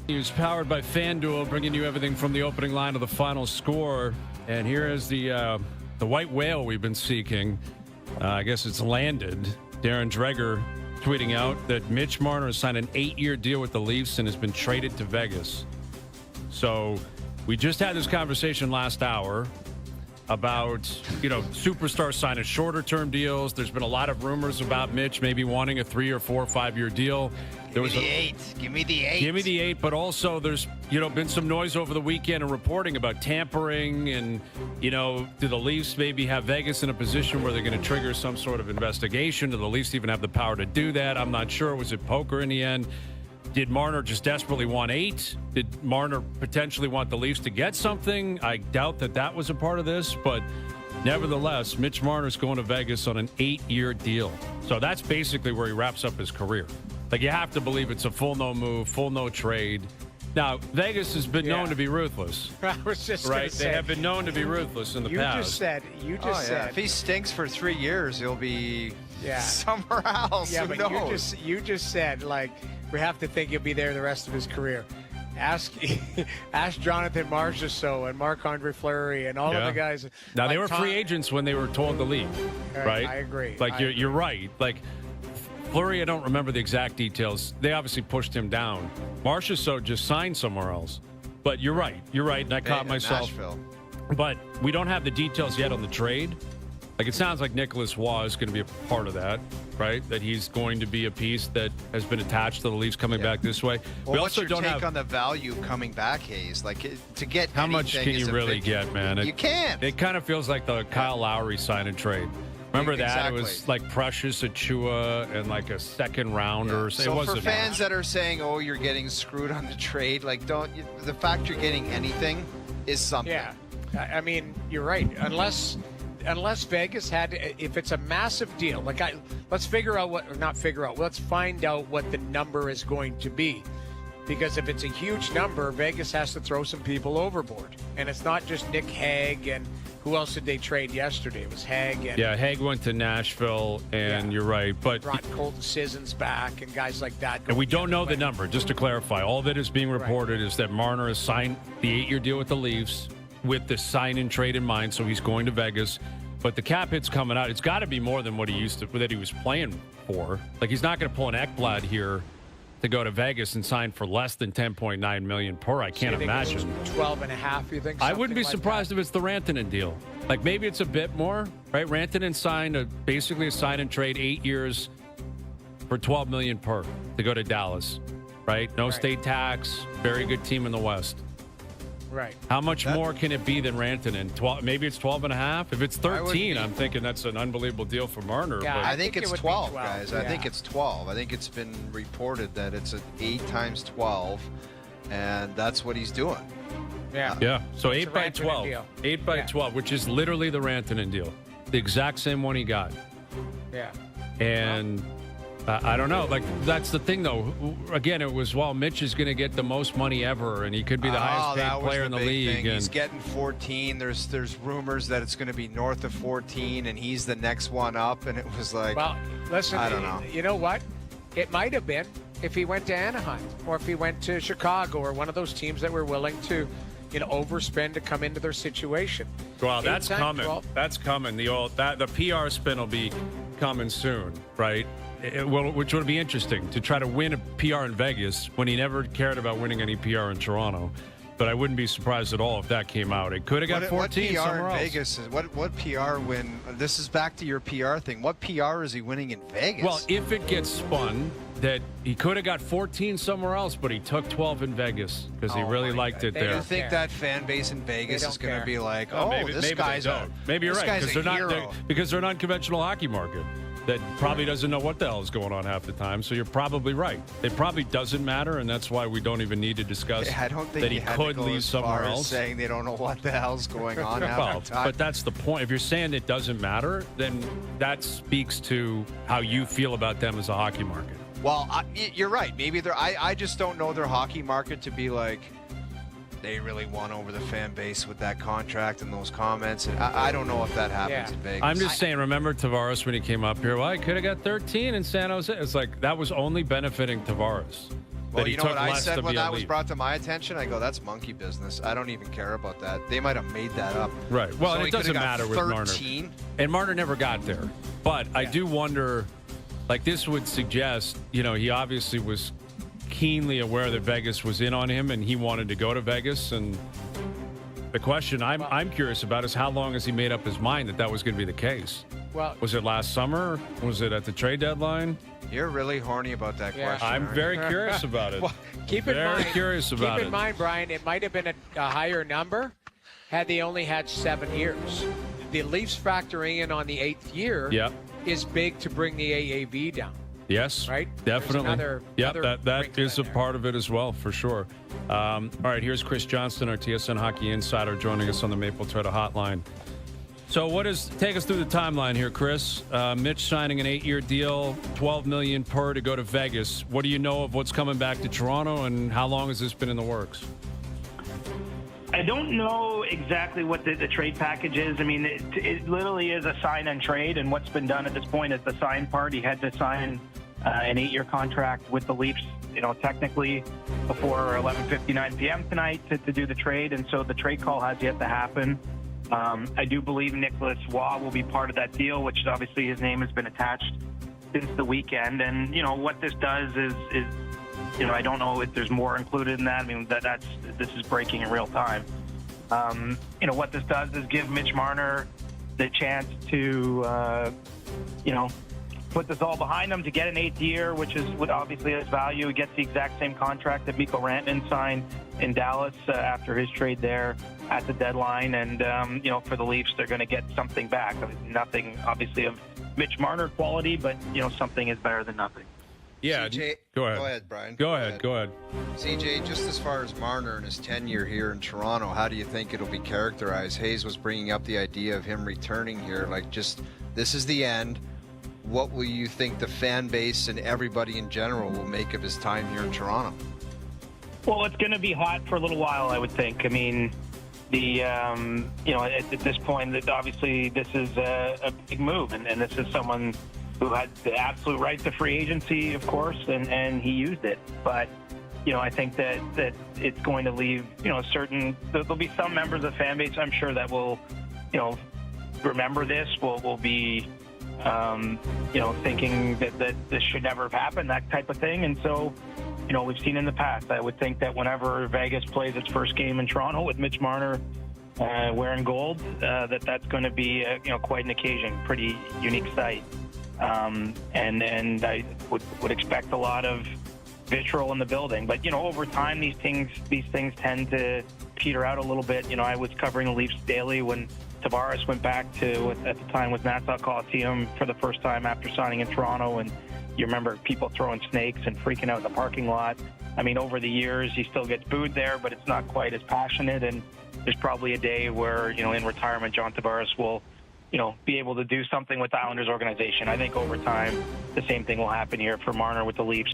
News powered by FanDuel, bringing you everything from the opening line to the final score. And here is the white whale we've been seeking. I guess it's landed. Darren Dreger tweeting out that Mitch Marner has signed an 8-year deal with the Leafs and has been traded to Vegas. So we just had this conversation last hour about, superstars signing shorter-term deals. There's been a lot of rumors about Mitch maybe wanting a 3 or 4 or 5-year deal. Give me the 8. Give me the 8. Give me the 8, but also there's, been some noise over the weekend and reporting about tampering and, do the Leafs maybe have Vegas in a position where they're going to trigger some sort of investigation? Do the Leafs even have the power to do that? I'm not sure. Was it poker in the end? Did Marner just desperately want 8? Did Marner potentially want the Leafs to get something? I doubt that was a part of this, but nevertheless, Mitch Marner's going to Vegas on an 8-year deal. So that's basically where he wraps up his career. Like, you have to believe it's a full no move, full no trade. Now, Vegas has been known to be ruthless. I was just right. They have been known to be ruthless in the past. You just said. If he stinks for 3 years, he'll be somewhere else. Yeah, Who but knows? you just said, we have to think he'll be there the rest of his career. Ask Jonathan Marchessault and Marc-Andre Fleury and all of the guys. Now, they were free agents when they were told to leave, right? I agree. You're right. Fleury, I don't remember the exact details. They obviously pushed him down. Marchessault just signed somewhere else. But you're right. And I caught myself. Nashville. But we don't have the details yet on the trade. It sounds like Nicholas Waugh is going to be a part of that, right? That he's going to be a piece that has been attached to the Leafs coming back this way. Well, what's your take on the value coming back, Hayes? To get how much can you really get, man? You can't. It kind of feels like the Kyle Lowry sign and trade. Remember that? It was like Precious Achua and a second rounder. Yeah. So for fans that are saying, "Oh, you're getting screwed on the trade," the fact you're getting anything is something. Yeah, I mean, you're right. Unless Vegas if it's a massive deal, let's find out what the number is going to be. Because if it's a huge number, Vegas has to throw some people overboard. And it's not just Nick Hague and who else did they trade yesterday? It was Hague. And Hague went to Nashville, and you're right. But brought Colton Sissons back and guys like that. And we don't know the number, just to clarify. All that is being reported is that Marner has signed the 8-year deal with the Leafs with the sign and trade in mind, so he's going to Vegas. But the cap hit's coming out. It's got to be more than what he was playing for. He's not going to pull an Ekblad here to go to Vegas and sign for less than $10.9 million per. I can't imagine. 12.5, you think? I wouldn't be surprised if it's the Rantanen deal. Maybe it's a bit more, right? Rantanen signed basically a sign and trade 8 years for $12 million per to go to Dallas, right? No state tax, very good team in the West. Right. How much more can it be than Rantanen? 12, maybe it's 12.5. If it's 13, I'm thinking that's an unbelievable deal for Marner. Yeah, but I think it's 12, guys. Yeah. I think it's 12. I think it's been reported that it's 8 times 12, and that's what he's doing. Yeah. Yeah. So It's 8 by Rantanen 12. deal. 8 by 12, which is literally the Rantanen deal. The exact same one he got. Yeah. And I don't know. That's the thing, though. Again, it was, Mitch is going to get the most money ever, and he could be the highest paid player in the league. He's getting 14. There's rumors that it's going to be north of 14, and he's the next one up. And it was well, listen, I don't know. You know what? It might have been if he went to Anaheim or if he went to Chicago or one of those teams that were willing to, overspend to come into their situation. Well, that's coming. 12. That's coming. The PR spin will be coming soon, right? Which would be interesting to try to win a PR in Vegas when he never cared about winning any PR in Toronto. But I wouldn't be surprised at all if that came out. It could have got 14 what PR somewhere in else. Vegas is what PR win? This is back to your PR thing. What PR is he winning in Vegas? Well, if it gets spun that he could have got 14 somewhere else, but he took 12 in Vegas because he really liked it Do there. you think that fan base in Vegas is going to be like, this guy's maybe you're right because they're an unconventional hockey market that probably doesn't know what the hell is going on half the time. So you're probably right. It probably doesn't matter, and that's why we don't even need to discuss I don't think that he could leave somewhere else. Saying they don't know what the hell's going on half the time. But that's the point. If you're saying it doesn't matter, then that speaks to how you feel about them as a hockey market. Well, you're right. Maybe I just don't know their hockey market to be like they really won over the fan base with that contract and those comments. And I don't know if that happens in Vegas. I'm just saying, remember Tavares when he came up here? Well, he could have got 13 in San Jose. It's like that was only benefiting Tavares. Well, that he you know took what I less said to when be that elite. was brought to my attention? I go, that's monkey business. I don't even care about that. They might have made that up. Right. Well, So and he it doesn't could've got matter with Marner. 13. And Marner never got there. But I do wonder, like this would suggest, he obviously was keenly aware that Vegas was in on him and he wanted to go to Vegas. And the question I'm curious about is how long has he made up his mind that was going to be the case? Well, Was it last summer? Was it at the trade deadline? You're really horny about that Yeah. question. I'm aren't very you? curious about it. well, keep in Very mind. curious about keep in it. mind, Brian, it might have been a higher number had they only had 7 years. The Leafs factoring in on the 8th year Yeah. is big to bring the AAV down. Yes, Right? There's definitely. another that wrinkle is in a there. part of it as well, for sure. All right, here's Chris Johnston, our TSN Hockey Insider, joining us on the Maple Turtle Hotline. So, take us through the timeline here, Chris? Mitch signing an 8-year deal, $12 million per to go to Vegas. What do you know of what's coming back to Toronto, and how long has this been in the works? I don't know exactly what the trade package is. I mean, it literally is a sign and trade, and what's been done at this point is the sign part. He had to sign an 8-year contract with the Leafs, technically before 11:59 p.m. tonight to do the trade, and so the trade call has yet to happen. I do believe Nicholas Waugh will be part of that deal, which obviously his name has been attached since the weekend. And what this does is I don't know if there's more included in that. I mean, this is breaking in real time. What this does is give Mitch Marner the chance to put this all behind him, to get an 8th year, which is what obviously has value. He gets the exact same contract that Mikko Rantanen signed in Dallas after his trade there at the deadline. And, for the Leafs, they're going to get something back. I mean, nothing, obviously, of Mitch Marner quality, but, something is better than nothing. Yeah, CJ, go ahead. Go ahead, Brian. Go ahead. CJ, just as far as Marner and his tenure here in Toronto, how do you think it'll be characterized? Hayes was bringing up the idea of him returning here, this is the end. What will you think the fan base and everybody in general will make of his time here in Toronto? Well, it's going to be hot for a little while, I would think. I mean, at this point, that obviously this is a big move, and this is someone who had the absolute right to free agency, of course, and he used it. But, I think that it's going to leave, there'll be some members of the fan base, I'm sure, that will, remember this, will be, thinking that this should never have happened, that type of thing. And so, we've seen in the past, I would think that whenever Vegas plays its first game in Toronto with Mitch Marner wearing gold, that's going to be, quite an occasion, pretty unique sight. And I would expect a lot of vitriol in the building. But, over time, these things tend to peter out a little bit. I was covering the Leafs daily when Tavares went back to, at the time, with Nassau Coliseum for the first time after signing in Toronto. And you remember people throwing snakes and freaking out in the parking lot. I mean, over the years, he still gets booed there, but it's not quite as passionate. And there's probably a day where, in retirement, John Tavares will, be able to do something with the Islanders organization. I think over time, the same thing will happen here for Marner with the Leafs.